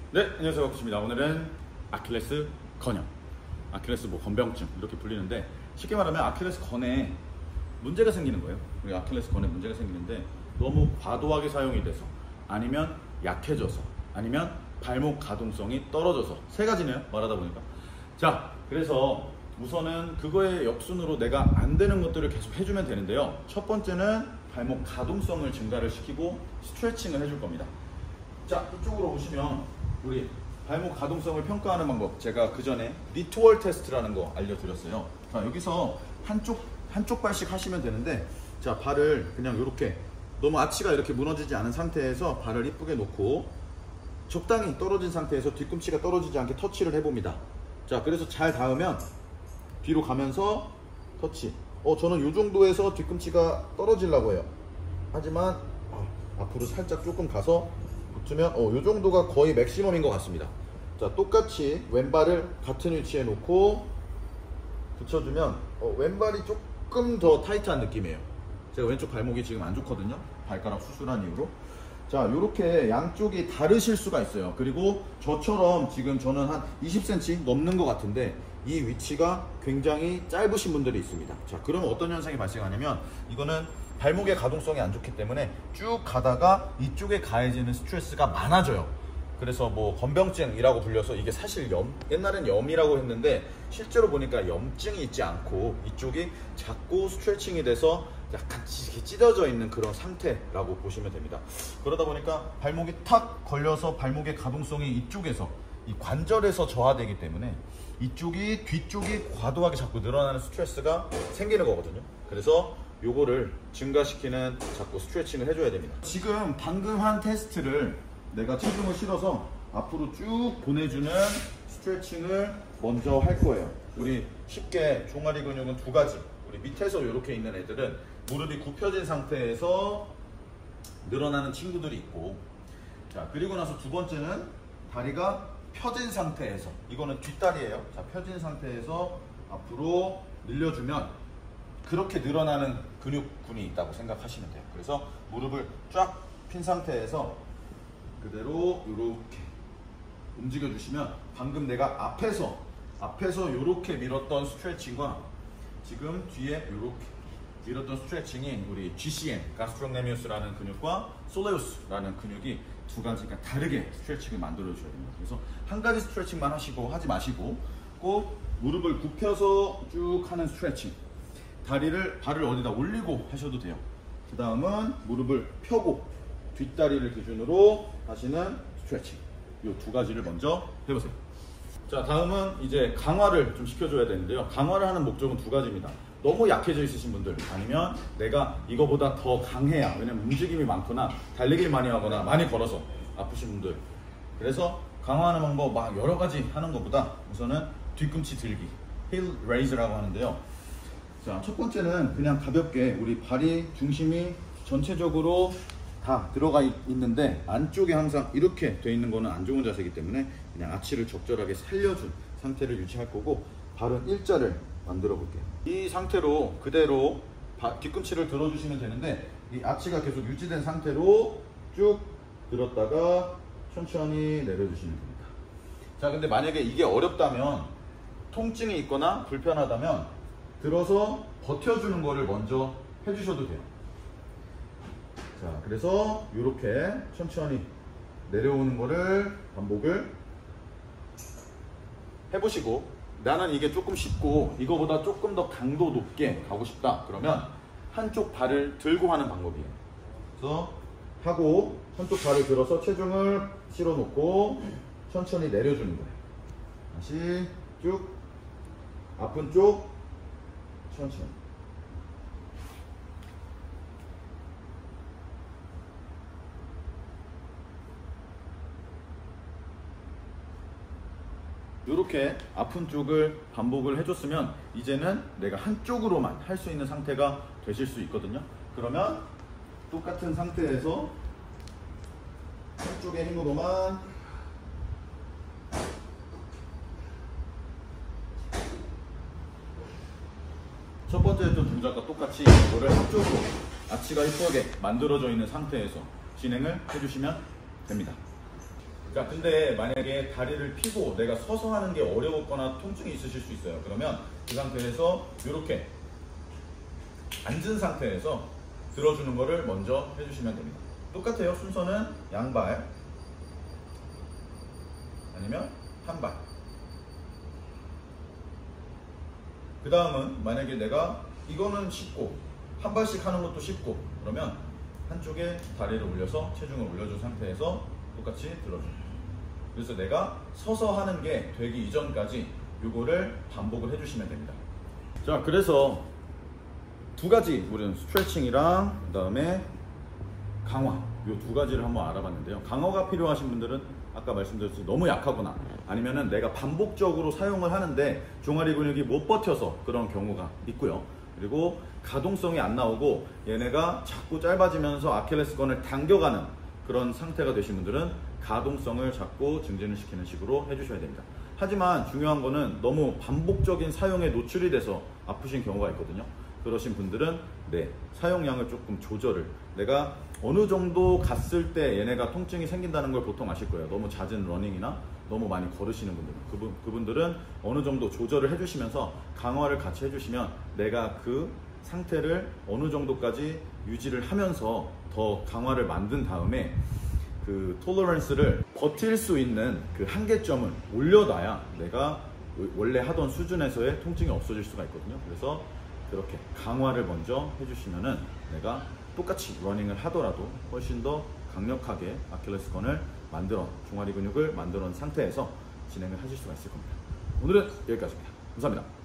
네, 안녕하세요. 박구십니다. 오늘은 아킬레스 건염, 아킬레스 건병증 이렇게 불리는데, 쉽게 말하면 아킬레스 건에 문제가 생기는 거예요. 우리 아킬레스 건에 문제가 생기는데, 너무 과도하게 사용이 돼서, 아니면 약해져서, 아니면 발목 가동성이 떨어져서, 세 가지네요, 말하다 보니까. 자, 그래서 우선은 그거의 역순으로 내가 안 되는 것들을 계속 해주면 되는데요. 첫 번째는 발목 가동성을 증가를 시키고 스트레칭을 해줄 겁니다. 자, 이쪽으로 보시면 우리 발목 가동성을 평가하는 방법, 제가 그 전에 리트월 테스트라는 거 알려드렸어요. 자, 여기서 한쪽 발씩 하시면 되는데, 자, 발을 그냥 이렇게 너무 아치가 이렇게 무너지지 않은 상태에서 발을 이쁘게 놓고 적당히 떨어진 상태에서 뒤꿈치가 떨어지지 않게 터치를 해봅니다. 자, 그래서 잘 닿으면 뒤로 가면서 터치. 저는 이 정도에서 뒤꿈치가 떨어지려고 해요. 하지만 앞으로 살짝 조금 가서 붙으면 이 정도가 거의 맥시멈인 것 같습니다. 자, 똑같이 왼발을 같은 위치에 놓고 붙여주면 왼발이 조금 더 타이트한 느낌이에요. 제가 왼쪽 발목이 지금 안 좋거든요. 발가락 수술한 이후로. 자, 이렇게 양쪽이 다르실 수가 있어요. 그리고 저처럼 지금 저는 한 20cm 넘는 것 같은데, 이 위치가 굉장히 짧으신 분들이 있습니다. 자, 그러면 어떤 현상이 발생하냐면, 이거는 발목의 가동성이 안 좋기 때문에 쭉 가다가 이쪽에 가해지는 스트레스가 많아져요. 그래서 건병증이라고 불려서, 이게 사실 옛날엔 염이라고 했는데 실제로 보니까 염증이 있지 않고 이쪽이 자꾸 스트레칭이 돼서 약간 찢어져 있는 그런 상태라고 보시면 됩니다. 그러다 보니까 발목이 탁 걸려서 발목의 가동성이 이쪽에서, 이 관절에서 저하되기 때문에 뒤쪽이 과도하게 자꾸 늘어나는 스트레스가 생기는 거거든요. 그래서 요거를 증가시키는 자꾸 스트레칭을 해줘야 됩니다. 지금 방금 한 테스트를 내가 체중을 실어서 앞으로 쭉 보내주는 스트레칭을 먼저 할 거예요. 우리 쉽게 종아리 근육은 두 가지. 우리 밑에서 이렇게 있는 애들은 무릎이 굽혀진 상태에서 늘어나는 친구들이 있고, 자, 그리고 나서 두 번째는 다리가 펴진 상태에서, 이거는 뒷다리예요. 자, 펴진 상태에서 앞으로 늘려주면 그렇게 늘어나는 근육군이 있다고 생각하시면 돼요. 그래서 무릎을 쫙 핀 상태에서 그대로 이렇게 움직여 주시면, 방금 내가 앞에서 이렇게 밀었던 스트레칭과 지금 뒤에 이렇게 밀었던 스트레칭이 우리 GCM, 가스트로네미우스라는 근육과 솔레우스라는 근육이 두 가지가 다르게 스트레칭을 만들어 주셔야 됩니다. 그래서 한 가지 스트레칭만 하지 마시고 꼭 무릎을 굽혀서 쭉 하는 스트레칭, 발을 어디다 올리고 하셔도 돼요. 그 다음은 무릎을 펴고 뒷다리를 기준으로 하시는 스트레칭, 이 두 가지를 먼저 해보세요. 자, 다음은 이제 강화를 좀 시켜줘야 되는데요. 강화를 하는 목적은 두 가지입니다. 너무 약해져 있으신 분들, 아니면 내가 이거보다 더 강해야, 왜냐면 움직임이 많거나 달리기를 많이 하거나 많이 걸어서 아프신 분들, 그래서 강화하는 방법 막 여러 가지 하는 것보다 우선은 뒤꿈치 들기, 힐 레이즈라고 하는데요. 자, 첫 번째는 그냥 가볍게 우리 발이 중심이 전체적으로 다 들어가 있는데 안쪽에 항상 이렇게 돼 있는 거는 안 좋은 자세이기 때문에 그냥 아치를 적절하게 살려준 상태를 유지할 거고, 발은 일자를 만들어 볼게요. 이 상태로 그대로 뒤꿈치를 들어주시면 되는데, 이 아치가 계속 유지된 상태로 쭉 들었다가 천천히 내려주시면 됩니다. 자, 근데 만약에 이게 어렵다면, 통증이 있거나 불편하다면 들어서 버텨주는 거를 먼저 해주셔도 돼요. 자, 그래서 이렇게 천천히 내려오는 거를 반복을 해보시고, 나는 이게 조금 쉽고 이거보다 조금 더 강도 높게 가고 싶다 그러면 한쪽 발을 들고 하는 방법이에요. 그래서 하고 한쪽 발을 들어서 체중을 실어 놓고 천천히 내려주는 거예요. 다시 쭉 아픈 쪽 천천히. 이렇게 아픈 쪽을 반복을 해줬으면 이제는 내가 한쪽으로만 할 수 있는 상태가 되실 수 있거든요. 그러면 똑같은 상태에서 한쪽의 힘으로만 첫 번째 했던 동작과 똑같이 이거를 한쪽으로 아치가 이쁘게 만들어져 있는 상태에서 진행을 해주시면 됩니다. 자, 근데 만약에 다리를 펴고 내가 서서 하는 게 어려웠거나 통증이 있으실 수 있어요. 그러면 그 상태에서 이렇게 앉은 상태에서 들어주는 거를 먼저 해주시면 됩니다. 똑같아요. 순서는 양발 아니면 한발. 그 다음은 만약에 내가 이거는 쉽고 한 발씩 하는 것도 쉽고 그러면 한쪽에 다리를 올려서 체중을 올려준 상태에서 똑같이 들어줍니다. 그래서 내가 서서 하는 게 되기 이전까지 이거를 반복을 해주시면 됩니다. 자, 그래서 두 가지 우리는 스트레칭이랑 그 다음에 강화, 이 두 가지를 한번 알아봤는데요. 강화가 필요하신 분들은 아까 말씀드렸듯이 너무 약하거나 아니면은 내가 반복적으로 사용을 하는데 종아리 근육이 못 버텨서 그런 경우가 있고요. 그리고 가동성이 안 나오고 얘네가 자꾸 짧아지면서 아킬레스건을 당겨가는 그런 상태가 되신 분들은 가동성을 자꾸 증진을 시키는 식으로 해주셔야 됩니다. 하지만 중요한 거는 너무 반복적인 사용에 노출이 돼서 아프신 경우가 있거든요. 그러신 분들은 사용량을 조금 조절을, 내가 어느 정도 갔을 때 얘네가 통증이 생긴다는 걸 보통 아실 거예요. 너무 잦은 러닝이나 너무 많이 걸으시는 분들은 그분들은 어느 정도 조절을 해주시면서 강화를 같이 해주시면 내가 그 상태를 어느 정도까지 유지를 하면서 더 강화를 만든 다음에 그 톨러런스를 버틸 수 있는 그 한계점을 올려놔야 내가 원래 하던 수준에서의 통증이 없어질 수가 있거든요. 그래서 그렇게 강화를 먼저 해주시면은 내가 똑같이 러닝을 하더라도 훨씬 더 강력하게 아킬레스건을 만들어, 종아리 근육을 만들어 놓은 상태에서 진행을 하실 수가 있을 겁니다. 오늘은 여기까지입니다. 감사합니다.